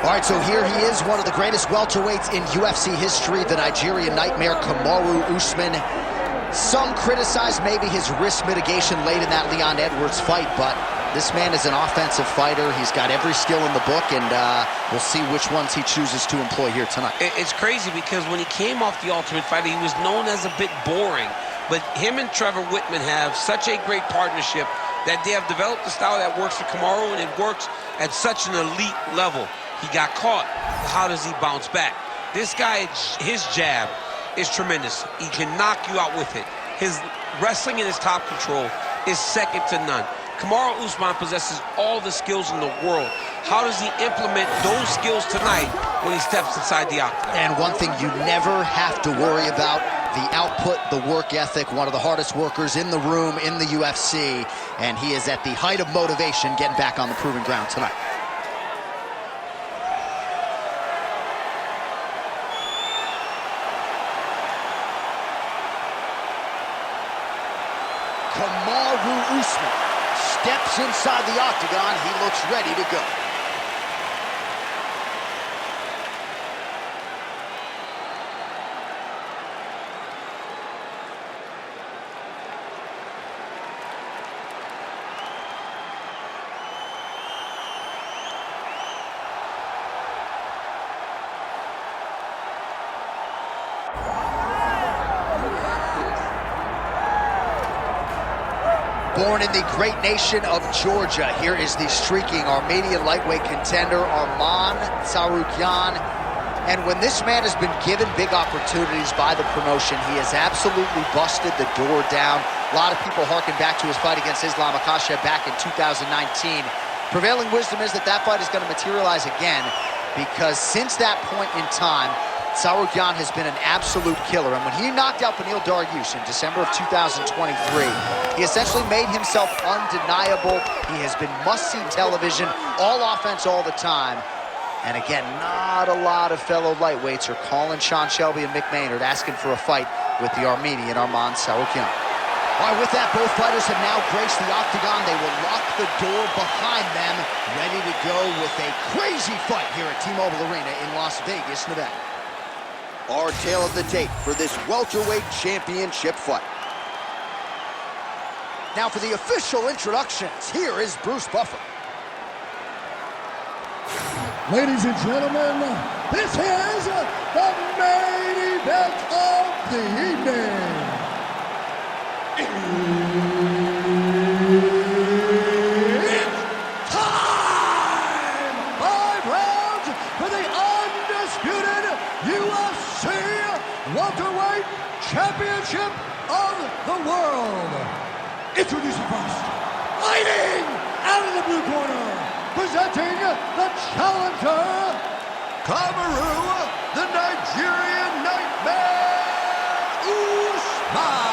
All right, so here he is, one of the greatest welterweights in UFC history, the Nigerian Nightmare, Kamaru Usman. Some criticize maybe his risk mitigation late in that Leon Edwards fight, but this man is an offensive fighter. He's got every skill in the book, and we'll see which ones he chooses to employ here tonight. It's crazy because when he came off The Ultimate Fighter, he was known as a bit boring. But him and Trevor Whitman have such a great partnership that they have developed a style that works for Kamaru, and it works at such an elite level. He got caught. How does he bounce back? This guy, his jab is tremendous. He can knock you out with it. His wrestling and his top control is second to none. Kamaru Usman possesses all the skills in the world. How does he implement those skills tonight when he steps inside the octagon? And one thing you never have to worry about, the output, the work ethic, one of the hardest workers in the room in the UFC, and he is at the height of motivation getting back on the proving ground tonight. Kamaru Usman steps inside the octagon. He looks ready to go. Born in the great nation of Georgia, here is the streaking Armenian lightweight contender, Arman Tsarukyan. And when this man has been given big opportunities by the promotion, he has absolutely busted the door down. A lot of people harken back to his fight against Islam Makhachev back in 2019. Prevailing wisdom is that that fight is going to materialize again, because since that point in time, Tsarukyan has been an absolute killer. And when he knocked out Beneil Dariush in December of 2023, he essentially made himself undeniable. He has been must-see television, all offense all the time. And again, not a lot of fellow lightweights are calling Sean Shelby and Mick Maynard asking for a fight with the Armenian Arman Tsarukyan. All right, with that, both fighters have now graced the octagon. They will lock the door behind them, ready to go with a crazy fight here at T-Mobile Arena in Las Vegas, Nevada. Our tale of the tape for this welterweight championship fight. Now for the official introductions, here is Bruce Buffer. Ladies and gentlemen, this is the main event of the evening. It's time! 5 rounds for the undisputed UFC Welterweight Championship of the World. Introducing first, fighting out of the blue corner, presenting the challenger, Kamaru, the Nigerian Nightmare, Usman.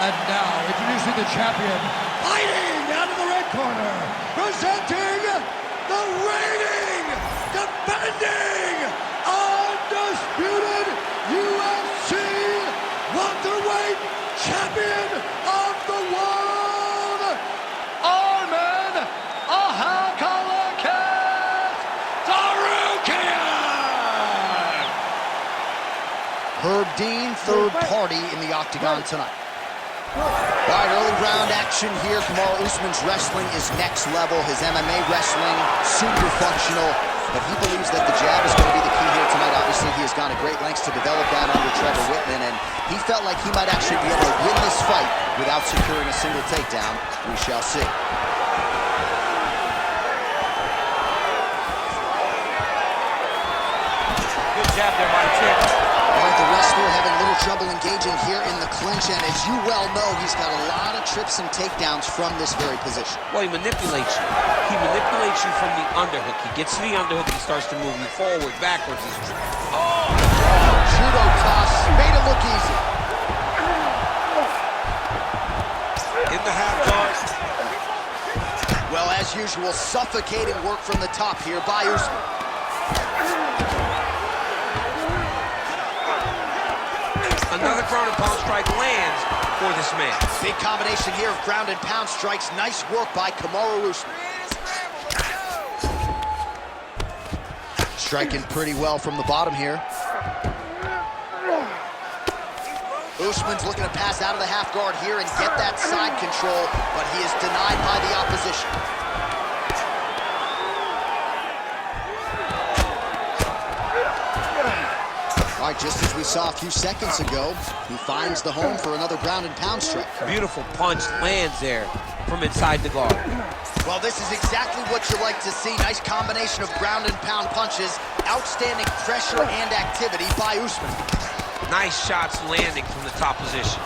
And now, introducing the champion, fighting out of the red corner, presenting the reigning, defending, undisputed UFC welterweight champion of the world, Arman Tsarukyan. Herb Dean, third party in the octagon tonight. All right, early round action here. Kamaru Usman's wrestling is next level. His MMA wrestling, super functional. But he believes that the jab is going to be the key here tonight. Obviously, he has gone to great lengths to develop that under Trevor Whitman, and he felt like he might actually be able to win this fight without securing a single takedown. We shall see. Good jab there by Tip. All right, the wrestler having little trouble engaging here in the clinch, and as you well know, he's got a lot of trips and takedowns from this very position. Well, he manipulates you. He manipulates you from the underhook. He gets to the underhook, he starts to move you forward, backwards. Judo toss, made it look easy. In the half guard. Well, as usual, suffocating work from the top here by Usman. Another ground and pound strike lands for this man. Big combination here of ground and pound strikes. Nice work by Kamaru Usman. Striking pretty well from the bottom here. Usman's looking to pass out of the half guard here and get that side control, but he is denied by the opposition. All right, just as we saw a few seconds ago, he finds the home for another ground and pound strike. Beautiful punch lands there from inside the guard. Well, this is exactly what you like to see. Nice combination of ground and pound punches. Outstanding pressure and activity by Usman. Nice shots landing from the top position.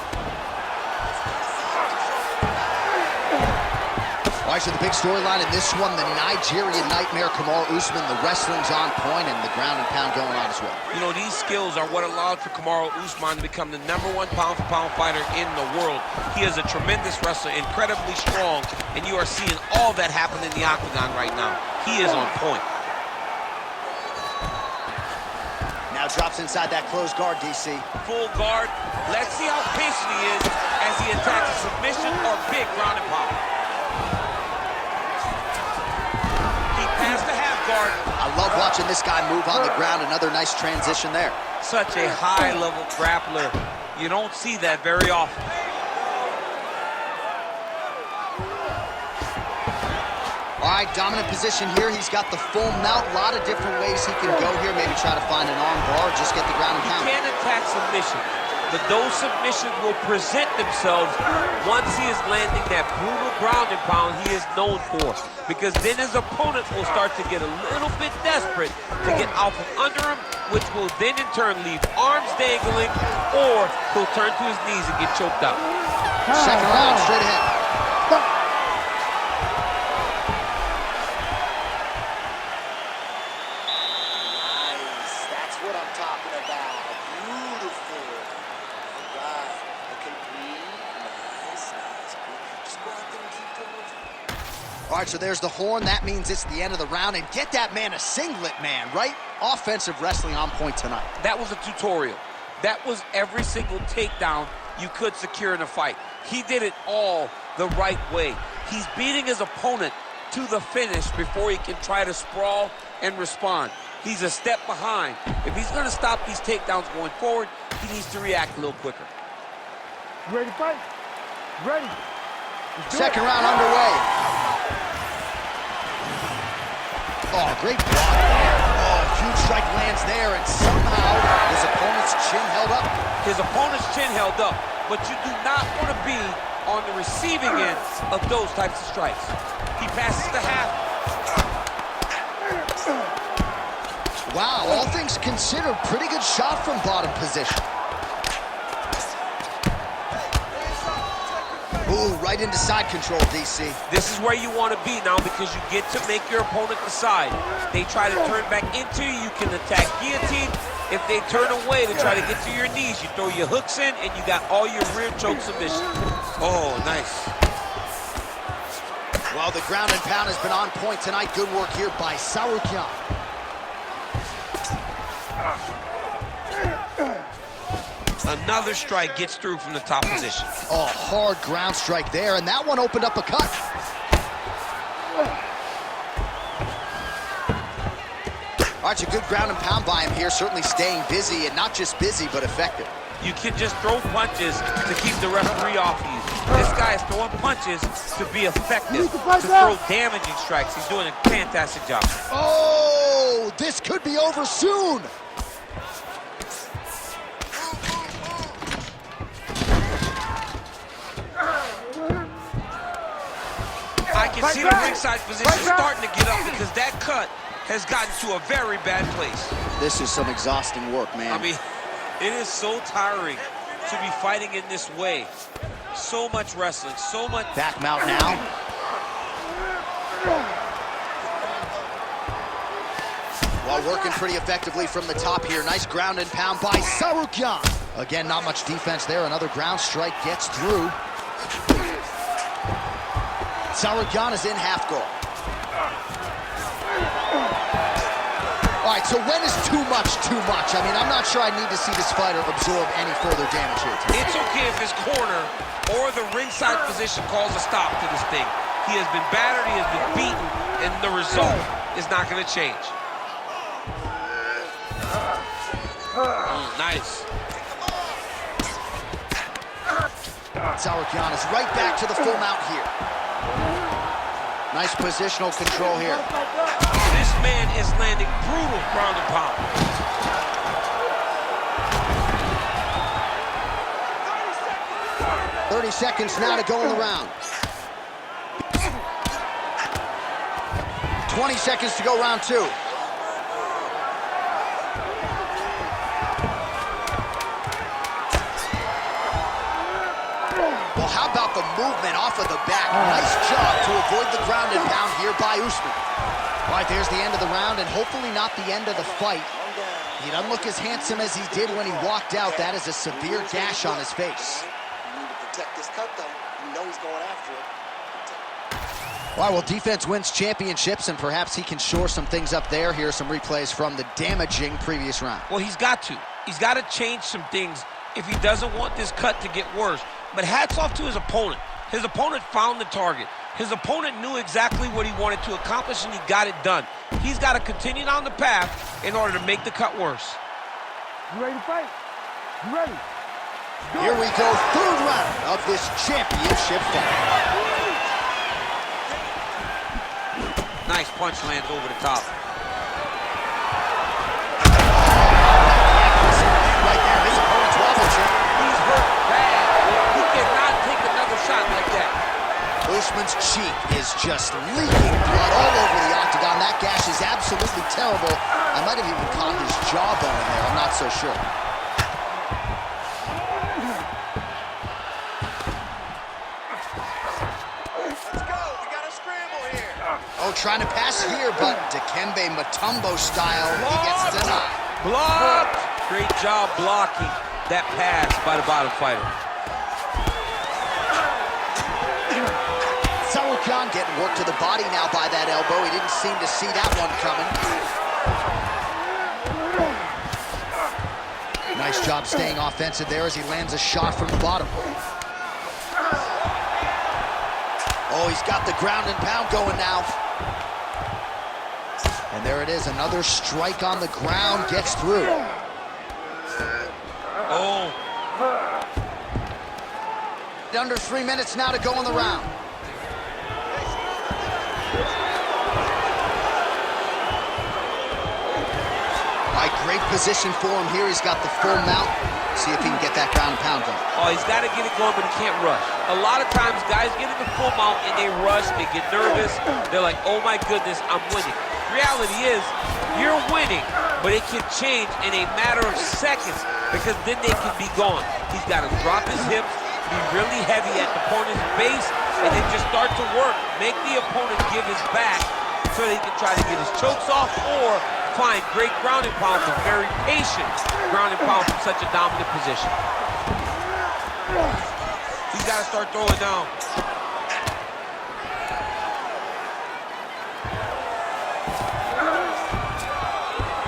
All right, so the big storyline in this one, the Nigerian Nightmare, Kamaru Usman. The wrestling's on point and the ground and pound going on as well. You know, these skills are what allowed for Kamaru Usman to become the #1 pound-for-pound fighter in the world. He is a tremendous wrestler, incredibly strong, and you are seeing all that happen in the octagon right now. He is on point. Now drops inside that closed guard, DC. Full guard. Let's see how patient he is as he attacks a submission or big ground and pound. Past the half guard. I love watching this guy move on the ground. Another nice transition there. Such a high-level grappler. You don't see that very often. All right, dominant position here. He's got the full mount. A lot of different ways he can go here. Maybe try to find an arm bar, just get the ground and pound. He can attack submission, but those submissions will present themselves once he is landing that brutal ground and pound he is known for. Because then his opponent will start to get a little bit desperate to get out from under him, which will then in turn leave arms dangling, or he'll turn to his knees and get choked out. Second round, straight ahead. Nice, that's what I'm talking about. Beautiful. All right, okay, breathe. Nice, nice. Just go out there and keep going. All right, so there's the horn. That means it's the end of the round. And get that man a singlet, man, right? Offensive wrestling on point tonight. That was a tutorial. That was every single takedown you could secure in a fight. He did it all the right way. He's beating his opponent to the finish before he can try to sprawl and respond. He's a step behind. If he's going to stop these takedowns going forward, he needs to react a little quicker. You ready to fight? Ready. Second round underway. Oh, great block there. Oh, huge strike lands there, and somehow his opponent's chin held up. His opponent's chin held up, but you do not want to be on the receiving end of those types of strikes. He passes the half. Wow, all things considered, pretty good shot from bottom position. Ooh, right into side control, DC. This is where you want to be now because you get to make your opponent decide. They try to turn back into you, you can attack guillotine. If they turn away to try to get to your knees, you throw your hooks in and you got all your rear choke submission. Oh, nice. Well, the ground and pound has been on point tonight. Good work here by Tsarukyan. Another strike gets through from the top position. Oh, hard ground strike there, and that one opened up a cut. All right, a good ground and pound by him here, certainly staying busy, and not just busy, but effective. You can just throw punches to keep the referee off you. This guy is throwing punches to be effective, to throw damaging strikes. He's doing a fantastic job. Oh, this could be over soon. I can see the ringside position starting to get up because that cut has gotten to a very bad place. This is some exhausting work, man. I mean, it is so tiring to be fighting in this way. So much wrestling, so much... Back mount now. While working pretty effectively from the top here. Nice ground and pound by Tsarukyan. Again, not much defense there. Another ground strike gets through. Tsarukyan is in half guard. All right, so when is too much too much? I mean, I'm not sure I need to see this fighter absorb any further damage here. It's okay if his corner or the ringside position calls a stop to this thing. He has been battered, he has been beaten, and the result is not going to change. Nice. Tsarukyan is right back to the full mount here. Nice positional control here. This man is landing brutal ground and pound. .30 seconds now to go in the round. 20 seconds to go round two. Well, how about the movement off of the back? Nice job to avoid the ground and pound here by Usman. All right, there's the end of the round, and hopefully not the end of the fight. He doesn't look as handsome as he did when he walked out. That is a severe gash on his face. You need to protect this cut, though. You know he's going after it. All right, well, defense wins championships, and perhaps he can shore some things up there. Here are some replays from the damaging previous round. Well, he's got to. He's got to change some things if he doesn't want this cut to get worse. But hats off to his opponent. His opponent found the target. His opponent knew exactly what he wanted to accomplish, and he got it done. He's got to continue down the path in order to make the cut worse. You ready to fight? You ready? Go. Here we go, third round of this championship fight. Nice punch lands over the top. Right there, his opponent's wobble chip. He's hurt bad. He cannot take another shot like that. Usman's cheek is just leaking blood all over the octagon. That gash is absolutely terrible. I might have even caught his jawbone in there. I'm not so sure. Oh, trying to pass here, but Dikembe Mutombo style, he gets denied. Blocked! Great job blocking that pass by the bottom fighter. Tsarukyan getting worked to the body now by that elbow. He didn't seem to see that one coming. Nice job staying offensive there as he lands a shot from the bottom. Oh, he's got the ground and pound going now. And there it is, another strike on the ground, gets through. Oh. Under 3 minutes now to go in the round. All right, great position for him here. He's got the full mount. See if he can get that ground and pound going. Oh, he's got to get it going, but he can't rush. A lot of times, guys get in the full mount and they rush, they get nervous. They're like, oh my goodness, I'm winning. Reality is, you're winning, but it can change in a matter of seconds because then they can be gone. He's got to drop his hips, be really heavy at the opponent's base, and then just start to work. Make the opponent give his back so they can try to get his chokes off or find great ground and pound, but very patient ground and pound from such a dominant position. He's got to start throwing down.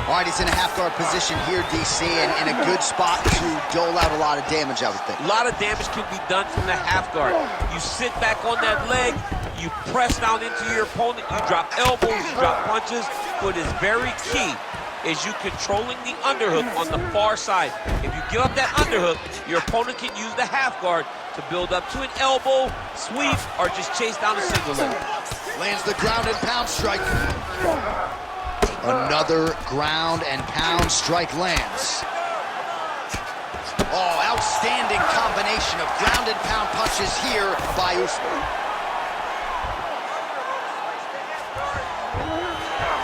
All right, he's in a half-guard position here, DC, and in a good spot to dole out a lot of damage, I would think. A lot of damage can be done from the half guard. You sit back on that leg, you press down into your opponent, you drop elbows, you drop punches. What is very key is you controlling the underhook on the far side. If you give up that underhook, your opponent can use the half guard to build up to an elbow, sweep, or just chase down a single leg. Lands the ground and pound strike. Another ground and pound strike lands. Oh, outstanding combination of ground and pound punches here by Usman.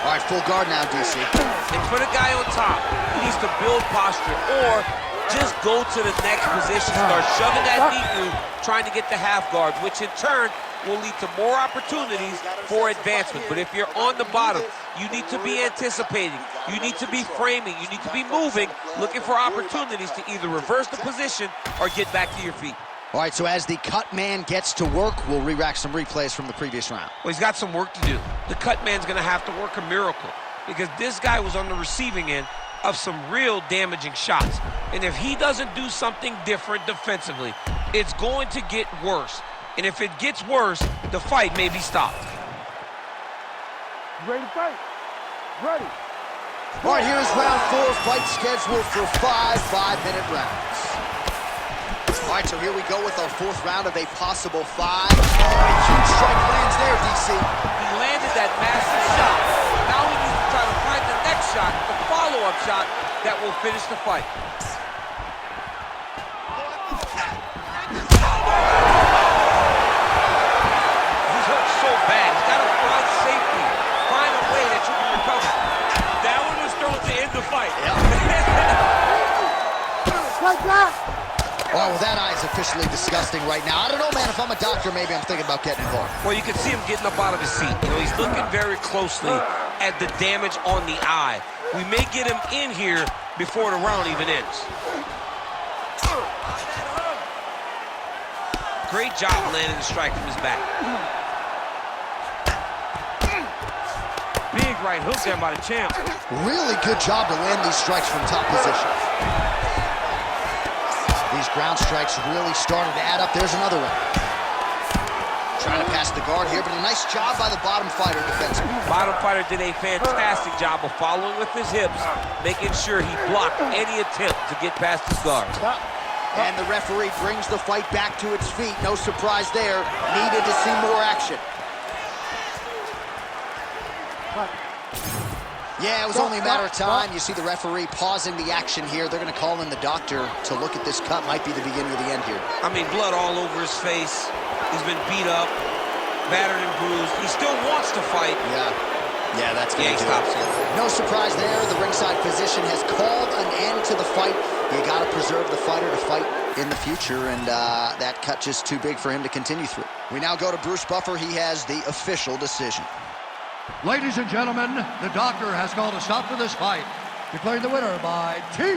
All right, full guard now, DC. And for the guy on top, he needs to build posture or just go to the next position, start shoving that knee through, trying to get the half guard, which in turn will lead to more opportunities for advancement. But if you're on the bottom, you need to be anticipating, you need to be framing, you need to be moving, looking for opportunities to either reverse the position or get back to your feet. All right, so as the cut man gets to work, we'll re-rack some replays from the previous round. Well, he's got some work to do. The cut man's gonna have to work a miracle. because this guy was on the receiving end of some real damaging shots. And if he doesn't do something different defensively, it's going to get worse. And if it gets worse, the fight may be stopped. You ready to fight? Ready. All right, here's round 4, fight scheduled for 5 5-minute rounds. All right, so here we go with our 4th round of a possible 5. Oh, a huge strike lands there, DC. He landed that massive shot. Now he needs to try to find the next shot, the follow-up shot that will finish the fight. He's hurt so bad. He's got to find safety. Find a way that you can recover. That one was thrown to end the fight. Like that. Oh, well, that eye is officially disgusting right now. I don't know, man. If I'm a doctor, maybe I'm thinking about getting involved. Well, you can see him getting up out of his seat. You know, he's looking very closely at the damage on the eye. We may get him in here before the round even ends. Great job landing the strike from his back. Big right hook there by the champ. Really good job to land these strikes from top position. These ground strikes really started to add up. There's another one. Trying to pass the guard here, but a nice job by the bottom fighter defensively. Bottom fighter did a fantastic job of following with his hips, making sure he blocked any attempt to get past his guard. And the referee brings the fight back to its feet. No surprise there. Needed to see more action. Yeah, it was only a matter of time. You see the referee pausing the action here. They're going to call in the doctor to look at this cut. Might be the beginning of the end here. I mean, blood all over his face. He's been beat up, battered and bruised. He still wants to fight. Yeah, that's going to do stops it. here. No surprise there. The ringside physician has called an end to the fight. You got to preserve the fighter to fight in the future, and that cut just too big for him to continue through. We now go to Bruce Buffer. He has the official decision. Ladies and gentlemen, the doctor has called a stop to this fight, declaring the winner by TKO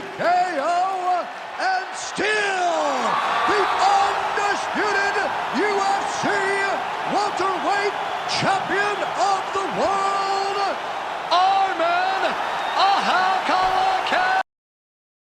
and still the undisputed UFC welterweight champion of the world,